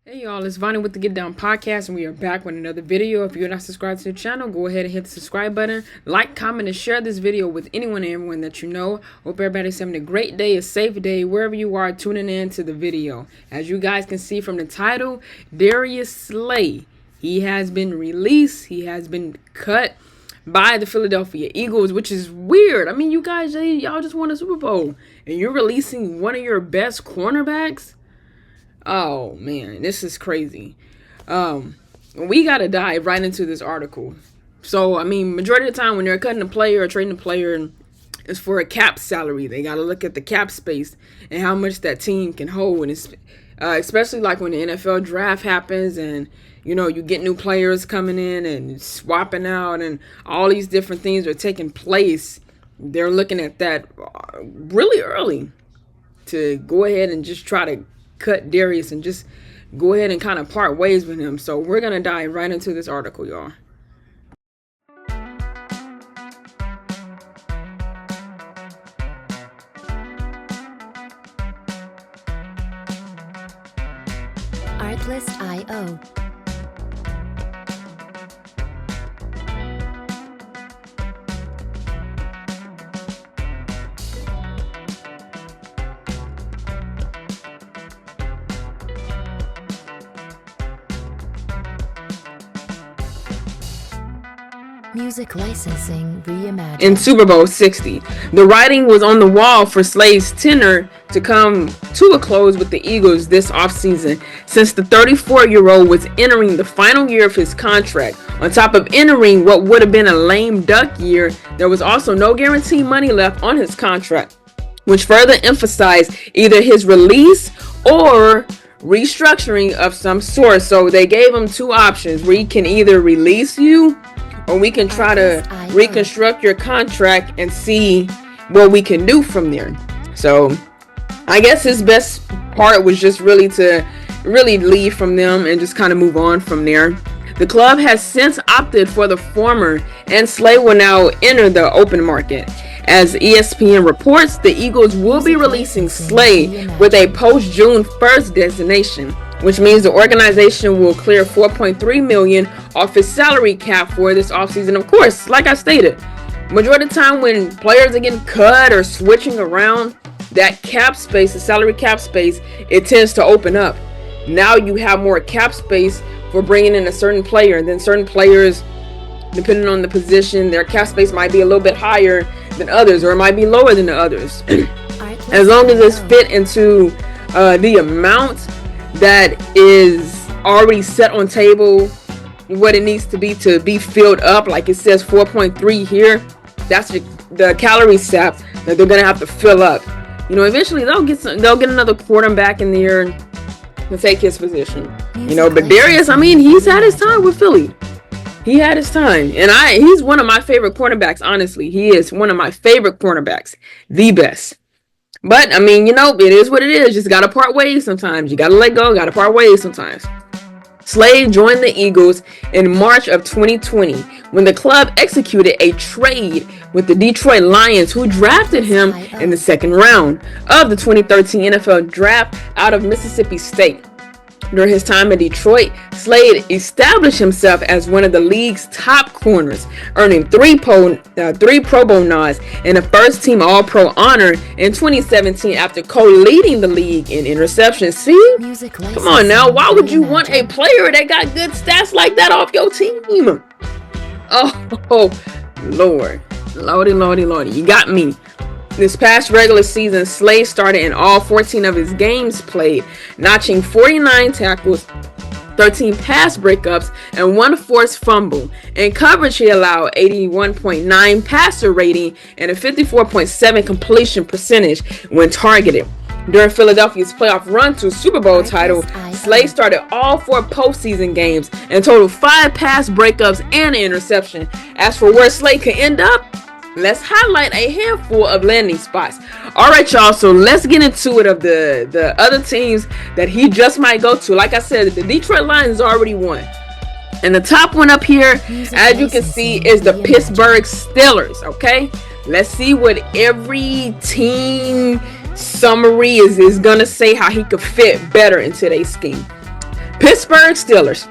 Hey y'all, it's Vonnie with the Get Down Podcast, and we are back with another video. If you're not subscribed to the channel, go ahead and hit the subscribe button, like, comment, and share this video with anyone and everyone that you know. Hope everybody's having a great day, a safe day, wherever you are tuning in to the video. As you guys can see from the title, Darius Slay, he has been released, he has been cut by the Philadelphia Eagles, which is weird. I mean, you guys, y'all just won a Super Bowl, and you're releasing one of your best cornerbacks? Oh man, this is crazy. We gotta dive right into this article. So I mean, majority of the time when they're cutting a player or trading a player, it's for a cap salary. They gotta look at the cap space and how much that team can hold. And it's, especially like when the NFL draft happens and you get new players coming in and swapping out and all these different things are taking place. They're looking at that really early to go ahead and just try to cut Darius and just go ahead and kind of part ways with him. So we're gonna dive right into this article, y'all. Artlist.io. Music licensing reimagined. In Super Bowl 60, the writing was on the wall for Slay's tenure to come to a close with the Eagles this offseason, since the 34-year-old was entering the final year of his contract. On top of entering what would have been a lame duck year, there was also no guaranteed money left on his contract, which further emphasized either his release or restructuring of some sort. So they gave him two options: we can either release you, or we can try to reconstruct your contract and see what we can do from there. So I guess his best part was just really to leave from them and just kind of move on from there. The club has since opted for the former, and Slay will now enter the open market. As ESPN reports, the Eagles will be releasing Slay with a post-June 1st designation, which means the organization will clear $4.3 million off its salary cap for this offseason. Of course, like I stated, majority of the time when players are getting cut or switching around, that cap space, the salary cap space, it tends to open up. Now you have more cap space for bringing in a certain player, and then certain players, depending on the position, their cap space might be a little bit higher than others, or it might be lower than the others. As long as it's fit into the amount that is already set on table, what it needs to be filled up, like it says 4.3 here, that's the calorie sap that they're gonna have to fill up. Eventually they'll get another quarterback in there to take his position. But Darius, I mean, he's had his time with Philly. He had his time, and he's one of my favorite cornerbacks. Honestly, he is one of my favorite cornerbacks, the best. But I mean, it is what it is. Just gotta part ways sometimes. You gotta let go. Gotta part ways sometimes. Slay joined the Eagles in March of 2020 when the club executed a trade with the Detroit Lions, who drafted him in the second round of the 2013 NFL Draft out of Mississippi State. During his time in Detroit, Slade established himself as one of the league's top corners, earning three Pro Bowl nods and a first-team All-Pro honor in 2017 after co-leading the league in interceptions. See? Come on now, why would you want a player that got good stats like that off your team? Oh, Lord. Lordy, you got me. This past regular season, Slay started in all 14 of his games played, notching 49 tackles, 13 pass breakups, and 1 forced fumble. In coverage, he allowed 81.9 passer rating and a 54.7 completion percentage when targeted. During Philadelphia's playoff run to Super Bowl title, Slay started all 4 postseason games and totaled 5 pass breakups and an interception. As for where Slay could end up, let's highlight a handful of landing spots. All right, y'all, so let's get into it of the other teams that he just might go to. Like I said, the Detroit Lions already won. And the top one up here, as you can see, is the Pittsburgh Steelers, okay? Let's see what every team summary is going to say how he could fit better in today's scheme. Pittsburgh Steelers.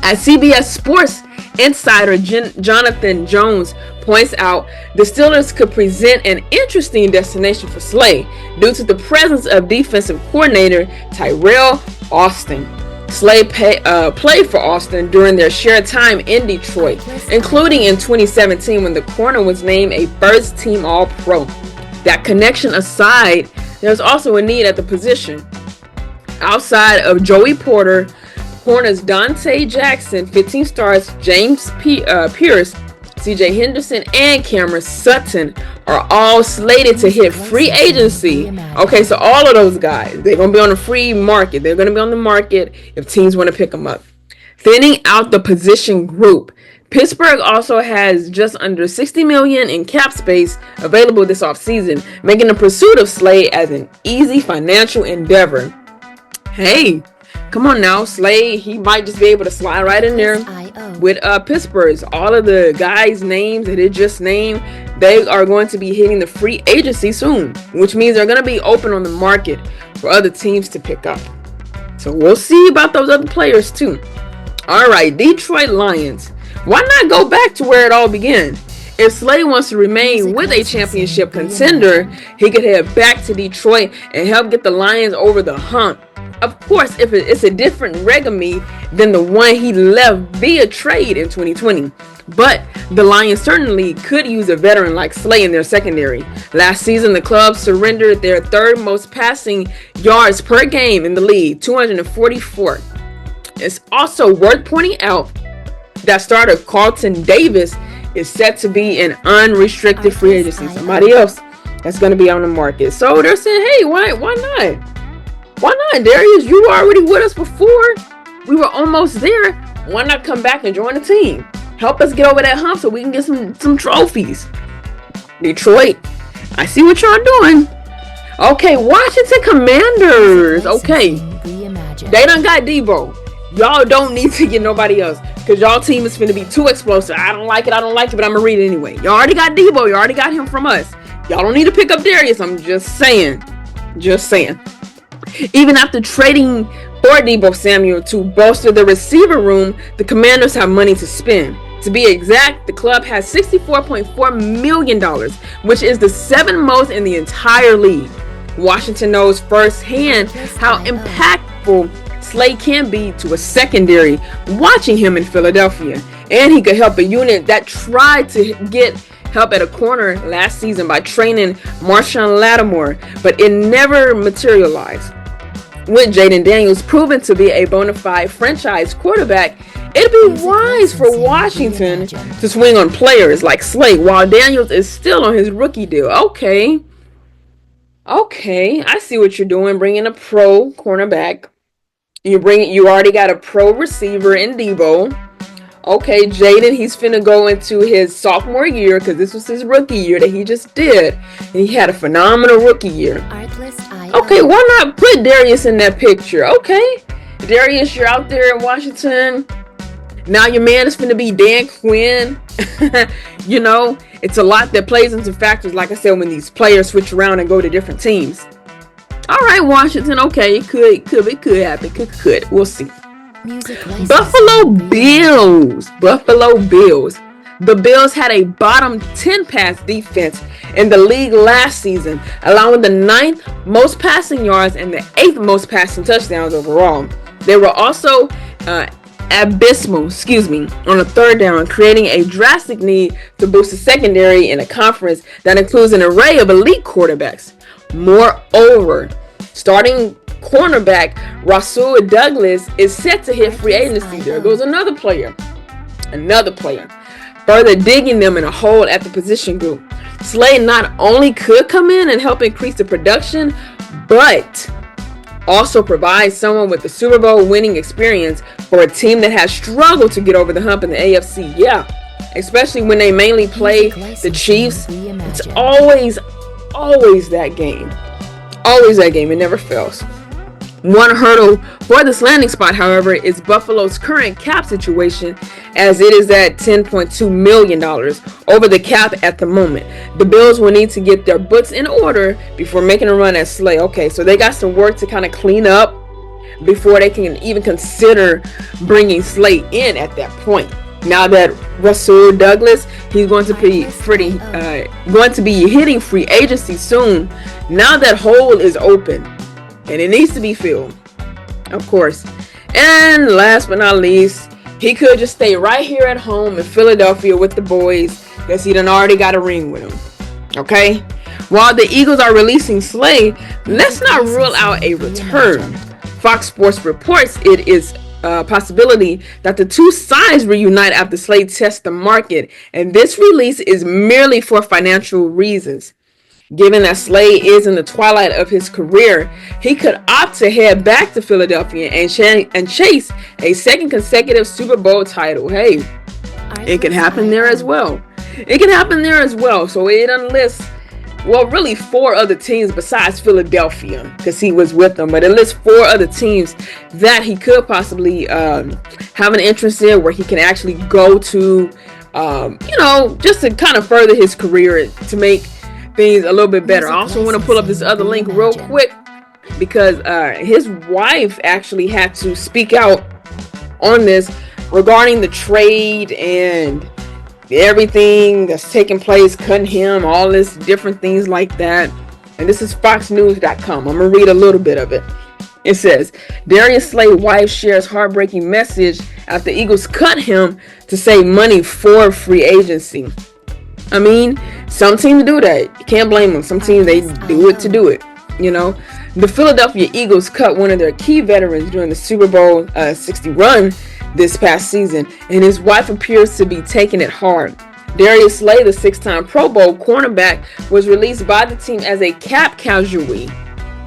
As CBS Sports insider Jonathan Jones points out, the Steelers could present an interesting destination for Slay due to the presence of defensive coordinator Tyrell Austin. Slay played for Austin during their shared time in Detroit, including in 2017 when the corner was named a first-team All-Pro. That connection aside, there's also a need at the position. Outside of Joey Porter, corners Dante Jackson, 15 starts, James Pierce, CJ Henderson, and Cameron Sutton are all slated to hit free agency. Okay, so all of those guys, they're going to be on the free market. They're going to be on the market if teams want to pick them up. Thinning out the position group, Pittsburgh also has just under $60 million in cap space available this offseason, making the pursuit of Slay as an easy financial endeavor. Hey, come on now, Slay, he might just be able to slide right in there with Pittsburgh's. All of the guys' names that it just named, they are going to be hitting the free agency soon, which means they're going to be open on the market for other teams to pick up. So we'll see about those other players too. All right, Detroit Lions. Why not go back to where it all began? If Slay wants to remain with a championship contender, he could head back to Detroit and help get the Lions over the hump. Of course, if it's a different resume than the one he left via trade in 2020. But the Lions certainly could use a veteran like Slay in their secondary. Last season, the club surrendered their third most passing yards per game in the league, 244. It's also worth pointing out that starter Carlton Davis is set to be an unrestricted free agency. Somebody else that's going to be on the market. So they're saying, hey, why not? Why not, Darius? You were already with us before. We were almost there. Why not come back and join the team? Help us get over that hump so we can get some trophies. Detroit, I see what y'all doing. Okay, Washington Commanders. Okay, they done got Debo. Y'all don't need to get nobody else because y'all team is finna be too explosive. I don't like it, but I'm gonna read it anyway. Y'all already got Debo. You already got him from us. Y'all don't need to pick up Darius. I'm just saying. Even after trading for Debo Samuel to bolster the receiver room, the Commanders have money to spend. To be exact, the club has $64.4 million, which is the 7th most in the entire league. Washington knows firsthand how impactful Slay can be to a secondary watching him in Philadelphia. And he could help a unit that tried to get help at a corner last season by training Marshawn Lattimore, but it never materialized. With Jaden Daniels proven to be a bona fide franchise quarterback, it'd be wise for Washington to swing on players like Slay while Daniels is still on his rookie deal. Okay, I see what you're doing, bringing a pro cornerback. You already got a pro receiver in Debo. Okay, Jaden, he's finna go into his sophomore year because this was his rookie year that he just did. And he had a phenomenal rookie year. Okay, why not put Darius in that picture? Okay, Darius, you're out there in Washington. Now your man is finna be Dan Quinn. You know, it's a lot that plays into factors, like I said, when these players switch around and go to different teams. All right, Washington, okay, it could happen. Could. We'll see. Buffalo Bills. The Bills had a bottom 10 pass defense in the league last season, allowing the 9th most passing yards and the 8th most passing touchdowns overall. They were also abysmal, on a third down, creating a drastic need to boost the secondary in a conference that includes an array of elite quarterbacks. Moreover, starting cornerback Rasul Douglas is set to hit free agency. There goes another player, further digging them in a hole at the position group. Slay not only could come in and help increase the production, but also provide someone with the Super Bowl winning experience for a team that has struggled to get over the hump in the AFC. Yeah, especially when they mainly play the Chiefs. It's always that game. It never fails. One hurdle for this landing spot, however, is Buffalo's current cap situation, as it is at $10.2 million over the cap at the moment. The Bills will need to get their books in order before making a run at Slay. Okay, so they got some work to kind of clean up before they can even consider bringing Slay in at that point. Now that Russell Douglas, he's going to be going to be hitting free agency soon. Now that hole is open, and it needs to be filled, of course. And last but not least, he could just stay right here at home in Philadelphia with the boys, because he done already got a ring with them. Okay? While the Eagles are releasing Slay, let's not rule out a return. Fox Sports reports it is a possibility that the two sides reunite after Slay tests the market, and this release is merely for financial reasons. Given that Slay is in the twilight of his career, he could opt to head back to Philadelphia and chase a second consecutive Super Bowl title. Hey, it can happen there as well. It can happen there as well. So it enlists, well, really 4 other teams besides Philadelphia, because he was with them, but it lists 4 other teams that he could possibly have an interest in, where he can actually go to, just to kind of further his career, to make things a little bit better. I also want to pull up this other link real quick, because his wife actually had to speak out on this regarding the trade and everything that's taking place, cutting him, all this different things like that. And this is foxnews.com. I'm gonna read a little bit of it. It says, Darius Slay's wife shares heartbreaking message after Eagles cut him to save money for free agency. I mean, some teams do that. You can't blame them. Some teams, they do it to do it. The Philadelphia Eagles cut one of their key veterans during the Super Bowl 60 run this past season, and his wife appears to be taking it hard. Darius Slay, the 6-time Pro Bowl cornerback, was released by the team as a cap casualty.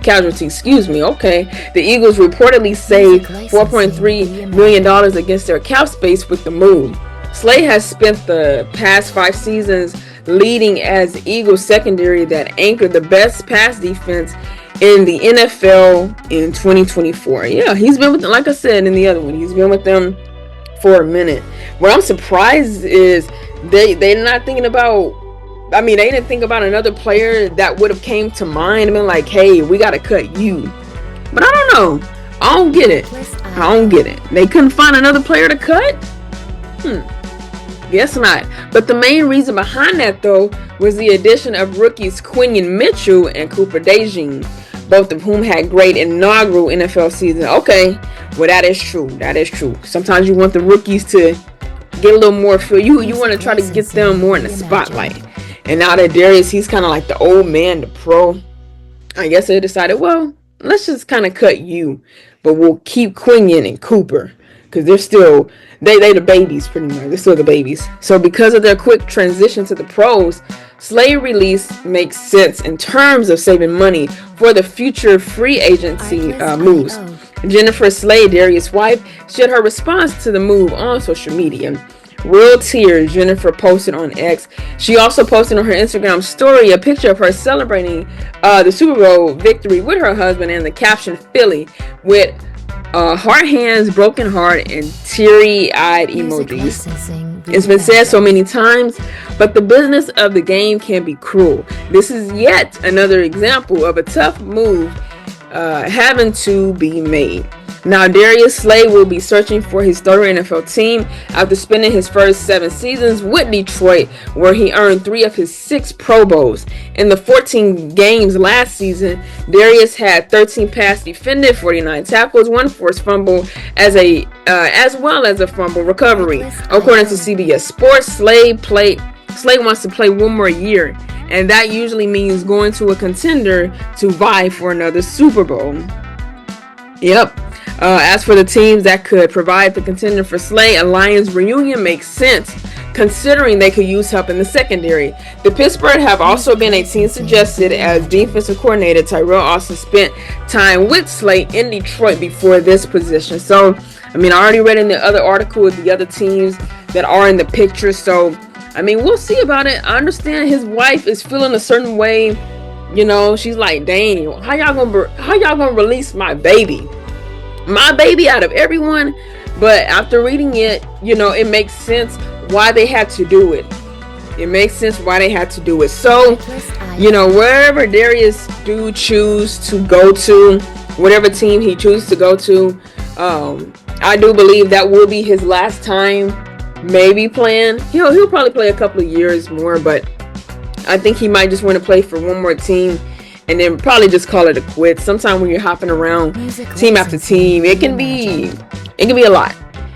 Okay. The Eagles reportedly saved $4.3 million against their cap space with the move. Slay has spent the past 5 seasons leading as Eagles secondary that anchored the best pass defense in the NFL in 2024. Yeah, he's been with them, like I said in the other one, he's been with them for a minute. What I'm surprised is they're not thinking about, they didn't think about another player that would have came to mind and been like, hey, we got to cut you. But I don't know. I don't get it. They couldn't find another player to cut? Guess not. But the main reason behind that, though, was the addition of rookies Quinion Mitchell and Cooper DeJean, both of whom had great inaugural NFL season. Okay, well, that is true. Sometimes you want the rookies to get a little more feel. You want to try to get them more in the spotlight. And now that Darius, he's kind of like the old man, the pro, I guess they decided, well, let's just kind of cut you, but we'll keep Quinion and Cooper, because they're still, they the babies pretty much. They're still the babies. So because of their quick transition to the pros, Slay release makes sense in terms of saving money for the future free agency moves. Jennifer Slay, Darius' wife, shared her response to the move on social media. Real tears, Jennifer posted on X. She also posted on her Instagram story a picture of her celebrating the Super Bowl victory with her husband, and the caption Philly with heart hands, broken heart, and teary-eyed emojis. It's been said so many times, but the business of the game can be cruel. This is yet another example of a tough move having to be made. Now, Darius Slay will be searching for his third NFL team after spending his first 7 seasons with Detroit, where he earned 3 of his 6 Pro Bowls. In the 14 games last season, Darius had 13 pass defended, 49 tackles, 1 forced fumble, as well as a fumble recovery. According to CBS Sports, Slay wants to play one more year, and that usually means going to a contender to vie for another Super Bowl. Yep. As for the teams that could provide the contender for Slay, a Lions reunion makes sense, considering they could use help in the secondary. The Pittsburgh have also been a team suggested, as defensive coordinator Tyrell Austin spent time with Slay in Detroit before this position. So, I already read in the other article the other teams that are in the picture. So, we'll see about it. I understand his wife is feeling a certain way. She's like, dang, how y'all gonna release my baby out of everyone? But after reading it, it makes sense why they had to do it. So, wherever Darius do choose to go to, whatever team he chooses to go to. I do believe that will be his last time maybe playing. He'll probably play a couple of years more, but I think he might just want to play for one more team and then probably just call it a quit. Sometimes when you're hopping around team after team, it can be a lot.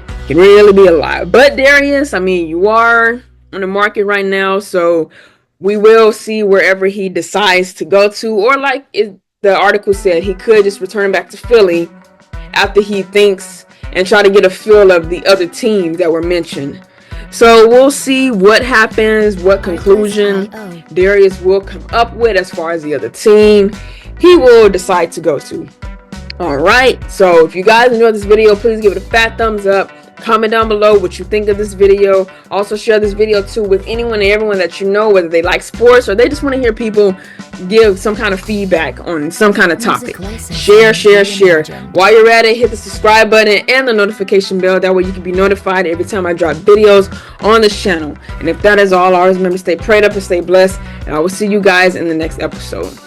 It can really be a lot. But Darius, I mean, you are on the market right now, so we will see wherever he decides to go to, or like the article said, he could just return back to Philly after he thinks and try to get a feel of the other teams that were mentioned. So we'll see what happens, what conclusion Darius will come up with as far as the other team he will decide to go to. Alright, so if you guys enjoyed this video, please give it a fat thumbs up. Comment down below what you think of this video. Also share this video too with anyone and everyone that you know, whether they like sports or they just want to hear people give some kind of feedback on some kind of topic. Share. While you're at it, hit the subscribe button and the notification bell. That way you can be notified every time I drop videos on this channel. And if that is all, always remember to stay prayed up and stay blessed. And I will see you guys in the next episode.